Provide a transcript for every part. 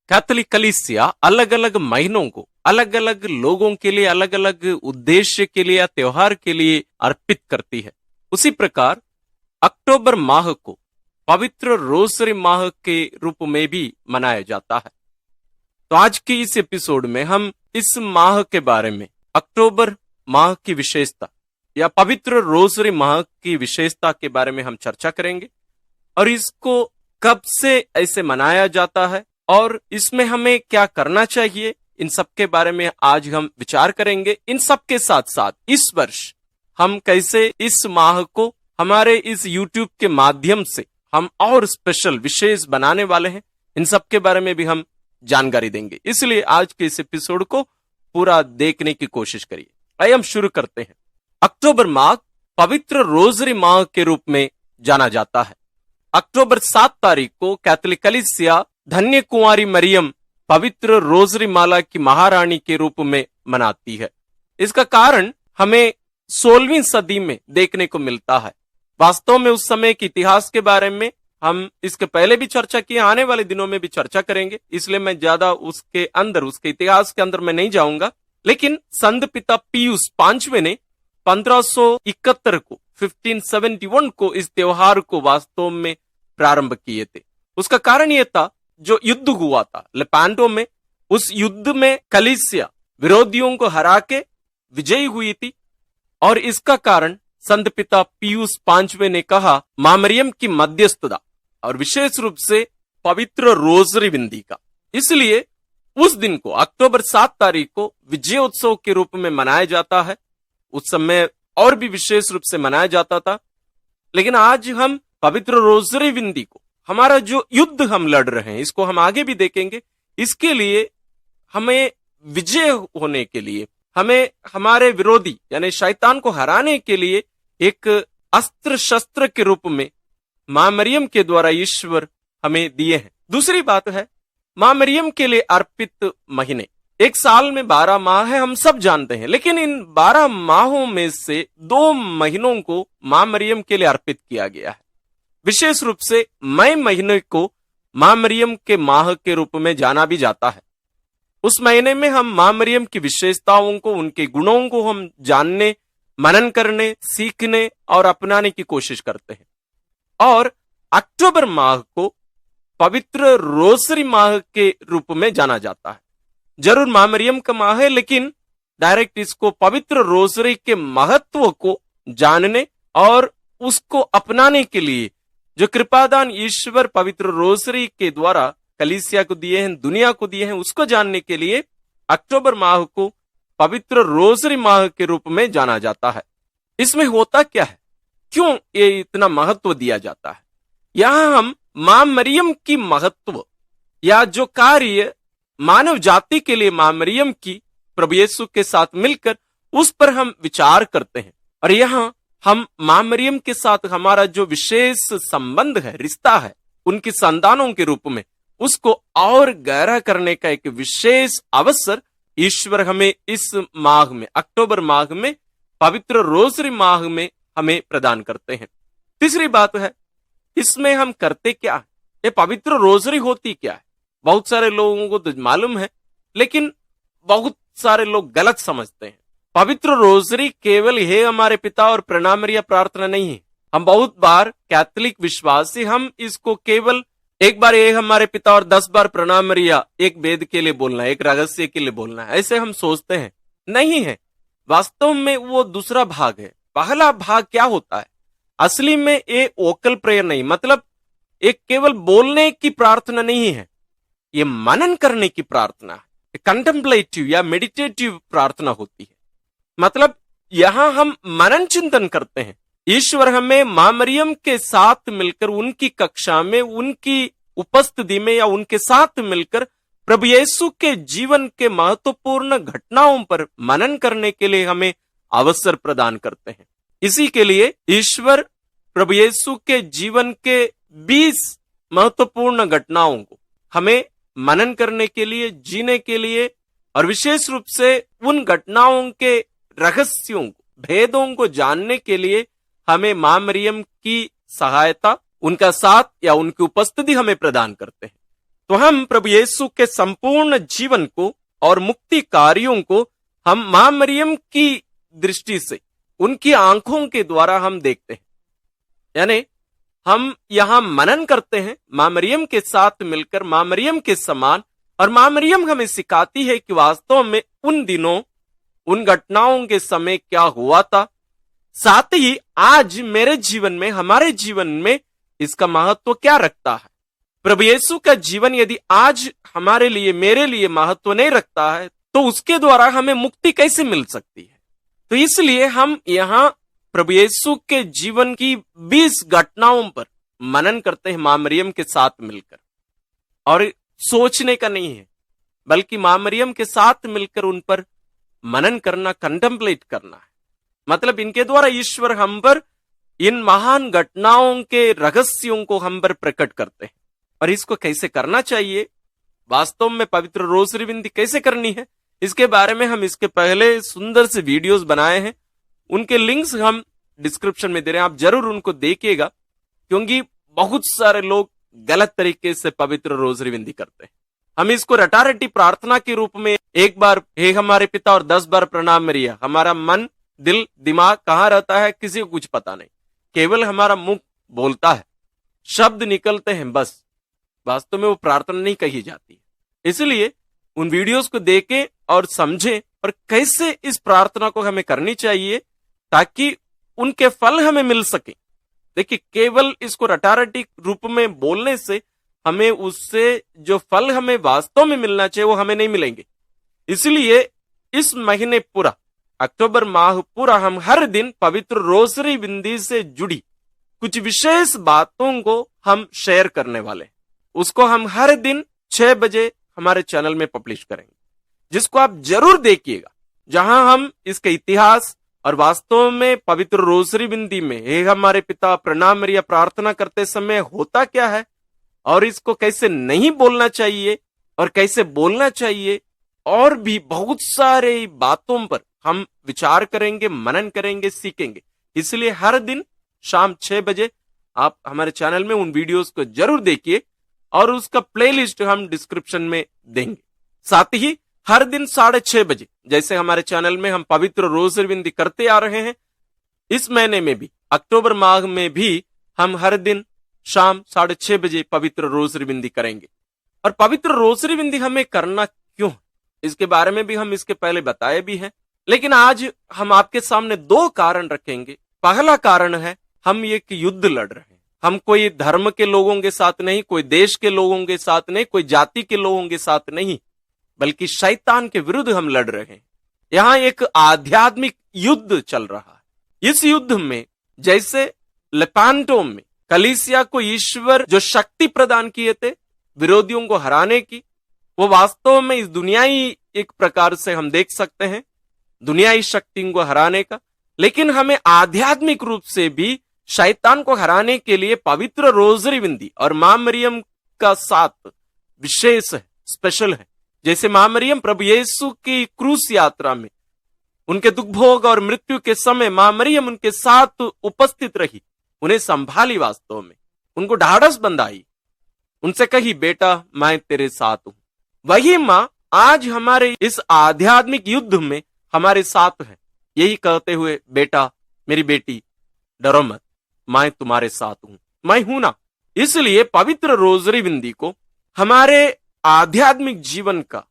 Catholic कलीसिया अलग अलग महीनों को अलग अलग लोगों के लिए अलग अलग उद्देश्य के लिए या त्योहार के लिए अर्पित करती है। उसी प्रकार अक्टूबर माह को पवित्र रोसरी माह के रूप में भी मनाया जाता है। तो आज के इस एपिसोड में हम इस माह के बारे में, अक्टूबर माह की विशेषता या पवित्र रोसरी माह की विशेषता के बारे में हम चर्चा करेंगे और इसको कब से ऐसे मनाया जाता है और इसमें हमें क्या करना चाहिए, इन सब के बारे में आज हम विचार करेंगे। इन सब के साथ साथ इस वर्ष हम कैसे इस माह को हमारे इस YouTube के माध्यम से हम और स्पेशल विशेष बनाने वाले हैं, इन सब के बारे में भी हम जानकारी देंगे। इसलिए आज के इस एपिसोड को पूरा देखने की कोशिश करिए। आइए हम शुरू करते हैं। अक्टूबर माह पवित्र रोजरी माह के रूप में जाना जाता है। अक्टूबर 7 तारीख को कैथोलिक कलीसिया धन्य कुंवारी मरियम पवित्र रोजरी माला की महारानी के रूप में मनाती है। इसका कारण हमें 16वीं सदी में देखने को मिलता है। वास्तव में उस समय के इतिहास के बारे में हम इसके पहले भी चर्चा की, आने वाले दिनों में भी चर्चा करेंगे, इसलिए मैं ज्यादा उसके इतिहास के अंदर मैं नहीं जाऊंगा। लेकिन संत पिता पियूस पांचवें ने 1571 को 1571 को इस त्योहार को वास्तव में प्रारंभ किए थे। उसका कारण यह था, जो युद्ध हुआ था लेपांटो में, उस युद्ध में कलीसिया विरोधियों को हरा के विजयी हुई थी और इसका कारण संत पिता पियूस पांचवें ने कहा मां मरियम की मध्यस्थता और विशेष रूप से पवित्र रोजरी विंदी का। इसलिए उस दिन को अक्टूबर 7 तारीख को विजय उत्सव के रूप में मनाया जाता है। उस समय और भी विशेष रूप से मनाया जाता था, लेकिन आज हम पवित्र रोजरी विंदी को, हमारा जो युद्ध हम लड़ रहे हैं, इसको हम आगे भी देखेंगे। इसके लिए हमें विजय होने के लिए, हमें हमारे विरोधी यानी शैतान को हराने के लिए एक अस्त्र शस्त्र के रूप में मां मरियम के द्वारा ईश्वर हमें दिए हैं। दूसरी बात है मां मरियम के लिए अर्पित महीने। एक साल में 12 माह है, हम सब जानते हैं, लेकिन इन 12 माहों में से 2 महीनों को मां मरियम के लिए अर्पित किया गया है। विशेष रूप से मई महीने को मां मरियम के माह के रूप में जाना भी जाता है। उस महीने में हम मां मरियम की विशेषताओं को, उनके गुणों को हम जानने, मनन करने, सीखने और अपनाने की कोशिश करते हैं। और अक्टूबर माह को पवित्र रोसरी माह के रूप में जाना जाता है। जरूर मां मरियम का माह है, लेकिन डायरेक्ट इसको पवित्र रोसरी के महत्व को जानने और उसको अपनाने के लिए जो कृपादान ईश्वर पवित्र रोसरी के द्वारा कलीसिया को दिए हैं, दुनिया को दिए हैं, उसको जानने के लिए अक्टूबर माह को पवित्र रोसरी माह के रूप में जाना जाता है। इसमें होता क्या है, क्यों ये इतना महत्व दिया जाता है? यहां हम मां मरियम की महत्व या जो कार्य मानव जाति के लिए मां मरियम की प्रभु यीशु के साथ मिलकर, उस पर हम विचार करते हैं। और यहां हम मां मरियम के साथ हमारा जो विशेष संबंध है, रिश्ता है, उनकी संतानों के रूप में, उसको और गहरा करने का एक विशेष अवसर ईश्वर हमें इस माह में, अक्टूबर माह में, पवित्र रोसरी माह में हमें प्रदान करते हैं। तीसरी बात है, इसमें हम करते क्या है, ये पवित्र रोसरी होती क्या है? बहुत सारे लोगों को तो मालूम है, लेकिन बहुत सारे लोग गलत समझते हैं। पवित्र रोसरी केवल हे हमारे पिता और प्रणामरिया प्रार्थना नहीं है। हम बहुत बार कैथोलिक विश्वासी हम इसको केवल एक बार हे हमारे पिता और 10 बार प्रणामरिया, एक वेद के लिए बोलना है, एक रहस्य के लिए बोलना है, ऐसे हम सोचते हैं। नहीं है, वास्तव में वो दूसरा भाग है। पहला भाग क्या होता है? असली में ये वोकल प्रेयर नहीं, मतलब एक केवल बोलने की प्रार्थना नहीं है, ये मनन करने की प्रार्थना है, कंटेम्पलेटिव या मेडिटेटिव प्रार्थना होती है। मतलब यहां हम मनन चिंतन करते हैं। ईश्वर हमें मां मरियम के साथ मिलकर, उनकी कक्षा में, उनकी उपस्थिति में या उनके साथ मिलकर प्रभु यीशु के जीवन के महत्वपूर्ण घटनाओं पर मनन करने के लिए हमें अवसर प्रदान करते हैं। इसी के लिए ईश्वर प्रभु यीशु के जीवन के 20 महत्वपूर्ण घटनाओं को हमें मनन करने के लिए, जीने के लिए और विशेष रूप से उन घटनाओं के रहस्यों को, भेदों को जानने के लिए हमें मां मरियम की सहायता, उनका साथ या उनकी उपस्थिति हमें प्रदान करते हैं। तो हम प्रभु यीशु के संपूर्ण जीवन को और मुक्ति कार्यों को हम मां मरियम की दृष्टि से, उनकी आंखों के द्वारा हम देखते हैं। यानी हम यहां मनन करते हैं मां मरियम के साथ मिलकर, मां मरियम के समान। और मां मरियम हमें सिखाती है कि वास्तव में उन दिनों, उन घटनाओं के समय क्या हुआ था, साथ ही आज मेरे जीवन में, हमारे जीवन में इसका महत्व क्या रखता है। प्रभु यीशु का जीवन यदि आज हमारे लिए, मेरे लिए महत्व नहीं रखता है, तो उसके द्वारा हमें मुक्ति कैसे मिल सकती है। तो इसलिए हम यहां प्रभु यीशु के जीवन की 20 घटनाओं पर मनन करते हैं मां मरियम के साथ मिलकर। और सोचने का नहीं है, बल्कि मां मरियम के साथ मिलकर उन पर मनन करना, कंटेम्पलेट करना है। मतलब इनके द्वारा ईश्वर हम पर इन महान घटनाओं के रहस्यों को हम पर प्रकट करते हैं। और इसको कैसे करना चाहिए, वास्तव में पवित्र रोसरी विनती कैसे करनी है, इसके बारे में हम इसके पहले सुंदर से वीडियोस बनाए हैं। उनके लिंक्स हम डिस्क्रिप्शन में दे रहे हैं, आप जरूर उनको देखिएगा, क्योंकि बहुत सारे लोग गलत तरीके से पवित्र रोसरी विनती करते हैं। हम इसको रटारटी प्रार्थना के रूप में, एक बार हे हमारे पिता और 10 बार प्रणाम मरिया, हमारा मन, दिल, दिमाग कहाँ रहता है किसी को कुछ पता नहीं, केवल हमारा मुंह बोलता है, शब्द निकलते हैं बस, वास्तव में वो प्रार्थना नहीं कही जाती। इसलिए उन वीडियोस को देखें और समझें और कैसे इस प्रार्थना को हमें करनी चाहिए, ताकि उनके फल हमें मिल सके। देखिए, केवल इसको रटारटी रूप में बोलने से हमें उससे जो फल हमें वास्तव में मिलना चाहिए वो हमें नहीं मिलेंगे। इसलिए इस महीने पूरा, अक्टूबर माह पूरा, हम हर दिन पवित्र रोसरी विनती से जुड़ी कुछ विशेष बातों को हम शेयर करने वाले हैं। उसको हम हर दिन 6 बजे हमारे चैनल में पब्लिश करेंगे, जिसको आप जरूर देखिएगा, जहां हम इसके इतिहास और वास्तव में पवित्र रोसरी विनती में हे हमारे पिता प्रणाम मरिया प्रार्थना करते समय होता क्या है, और इसको कैसे नहीं बोलना चाहिए और कैसे बोलना चाहिए, और भी बहुत सारे बातों पर हम विचार करेंगे, मनन करेंगे, सीखेंगे। इसलिए हर दिन शाम 6 बजे आप हमारे चैनल में उन वीडियोस को जरूर देखिए, और उसका प्लेलिस्ट हम डिस्क्रिप्शन में देंगे। साथ ही हर दिन 6:30 बजे, जैसे हमारे चैनल में हम पवित्र रोसरी विनती करते आ रहे हैं, इस महीने में भी, अक्टूबर माह में भी हम हर दिन शाम 6:30 बजे पवित्र रोसरी विनती करेंगे। और पवित्र रोसरी विनती हमें करना क्यों, इसके बारे में भी हम इसके पहले बताए भी हैं, लेकिन आज हम आपके सामने 2 कारण रखेंगे। पहला कारण है, हम एक युद्ध लड़ रहे हैं। हम कोई धर्म के लोगों के साथ नहीं, कोई देश के लोगों के साथ नहीं, कोई जाति के लोगों के साथ नहीं, बल्कि शैतान के विरुद्ध हम लड़ रहे हैं। यहां एक आध्यात्मिक युद्ध चल रहा है। इस युद्ध में, जैसे लेपांटो में कलीसिया को ईश्वर जो शक्ति प्रदान किए थे विरोधियों को हराने की, वो वास्तव में इस दुनियाई एक प्रकार से हम देख सकते हैं, दुनियाई शक्ति को हराने का। लेकिन हमें आध्यात्मिक रूप से भी शैतान को हराने के लिए पवित्र रोसरी विनती और मां मरियम का साथ विशेष है, स्पेशल है। जैसे मां मरियम प्रभु यीशु की क्रूस यात्रा में, उनके दुख भोग और मृत्यु के समय मां मरियम उनके साथ उपस्थित रही, उन्हें संभाली, वास्तव में उनको ढाढ़स बंधाई, उनसे कही बेटा मैं तेरे साथ हूं। वही मां आज हमारे इस आध्यात्मिक युद्ध में हमारे साथ है, यही कहते हुए बेटा मेरी बेटी डरो मत, मैं तुम्हारे साथ हूं, मैं हूं ना। इसलिए पवित्र रोसरी विनती को हमारे आध्यात्मिक जीवन का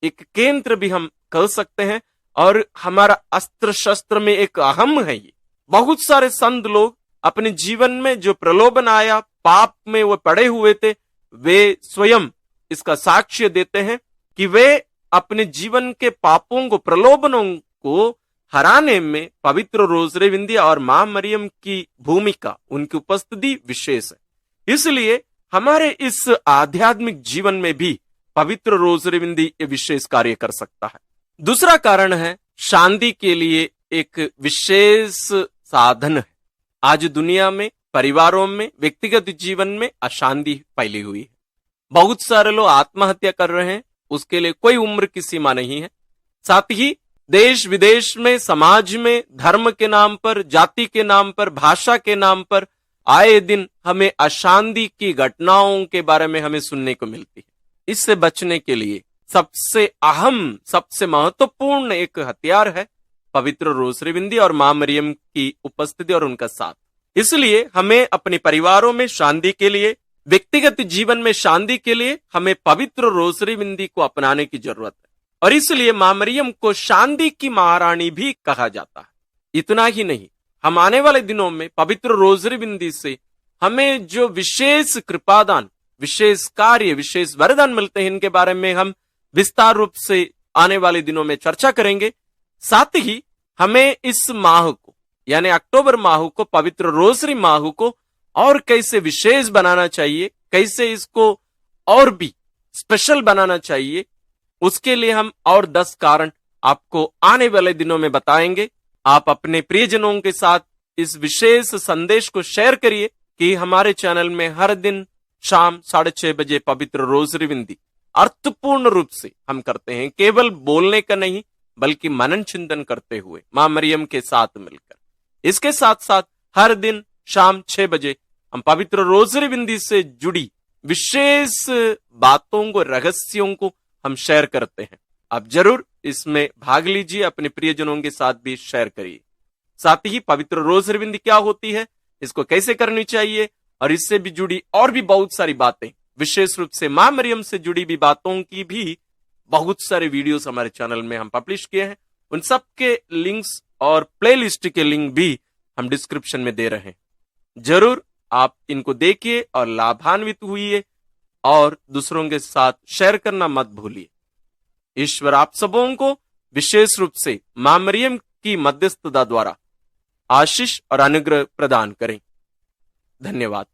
एक केंद्र भी हम कह सकते हैं, और हमारा अस्त्र शस्त्र में एक अहम है ये। बहुत सारे संत लोग अपने जीवन में जो प्रलोभन आया, पाप में वो पड़े हुए थे, वे स्वयं इसका साक्ष्य देते हैं कि वे अपने जीवन के पापों को, प्रलोभनों को हराने में पवित्र रोसरी विनती और मां मरियम की भूमिका, उनकी उपस्थिति विशेष है। इसलिए हमारे इस आध्यात्मिक जीवन में भी पवित्र रोसरी विनती विशेष कार्य कर सकता है। दूसरा कारण है, शांति के लिए एक विशेष साधन है। आज दुनिया में, परिवारों में, व्यक्तिगत जीवन में अशांति फैली हुई है। बहुत सारे लोग आत्महत्या कर रहे हैं, उसके लिए कोई उम्र की सीमा नहीं है। साथ ही देश विदेश में, समाज में, धर्म के नाम पर, जाति के नाम पर, भाषा के नाम पर आए दिन हमें अशांति की घटनाओं के बारे में हमें सुनने को मिलती है। इससे बचने के लिए सबसे अहम, सबसे महत्वपूर्ण एक हथियार है पवित्र रोसरी बिंदी और मां मरियम की उपस्थिति और उनका साथ। इसलिए हमें अपने परिवारों में शांति के लिए, व्यक्तिगत जीवन में शांति के लिए हमें पवित्र रोसरी बिंदी को अपनाने की जरूरत है। और इसलिए मां मरियम को शांति की महारानी भी कहा जाता है। इतना ही नहीं, हम आने वाले दिनों में पवित्र रोसरी बिंदी से हमें जो विशेष कृपादान, विशेष कार्य, विशेष वरदान मिलते हैं, इनके बारे में हम विस्तार रूप से आने वाले दिनों में चर्चा करेंगे। साथ ही हमें इस माह को, यानी अक्टूबर माह को, पवित्र रोसरी माह को और कैसे विशेष बनाना चाहिए, कैसे इसको और भी स्पेशल बनाना चाहिए, उसके लिए हम और 10 कारण आपको आने वाले दिनों में बताएंगे। आप अपने प्रियजनों के साथ इस विशेष संदेश को शेयर करिए कि हमारे चैनल में हर दिन शाम 6:30 बजे पवित्र रोसरी बिंदी अर्थपूर्ण रूप से हम करते हैं, केवल बोलने का नहीं बल्कि मनन चिंतन करते हुए मां मरियम के साथ मिलकर। इसके साथ साथ हर दिन शाम 6 बजे हम पवित्र रोसरी बिंदी से जुड़ी विशेष बातों को, रहस्यों को हम शेयर करते हैं। आप जरूर इसमें भाग लीजिए, अपने प्रियजनों के साथ भी शेयर करिए। साथ ही पवित्र रोसरी बिंदी क्या होती है, इसको कैसे करनी चाहिए, और इससे भी जुड़ी और भी बहुत सारी बातें, विशेष रूप से मां मरियम से जुड़ी भी बातों की भी बहुत सारे वीडियोस हमारे चैनल में हम पब्लिश किए हैं। उन सब के लिंक्स और प्लेलिस्ट के लिंक भी हम डिस्क्रिप्शन में दे रहे हैं। जरूर आप इनको देखिए और लाभान्वित हुइए और दूसरों के साथ शेयर करना मत भूलिए। ईश्वर आप सबों को विशेष रूप से मां मरियम की मध्यस्थता द्वारा आशीष और अनुग्रह प्रदान करें। धन्यवाद।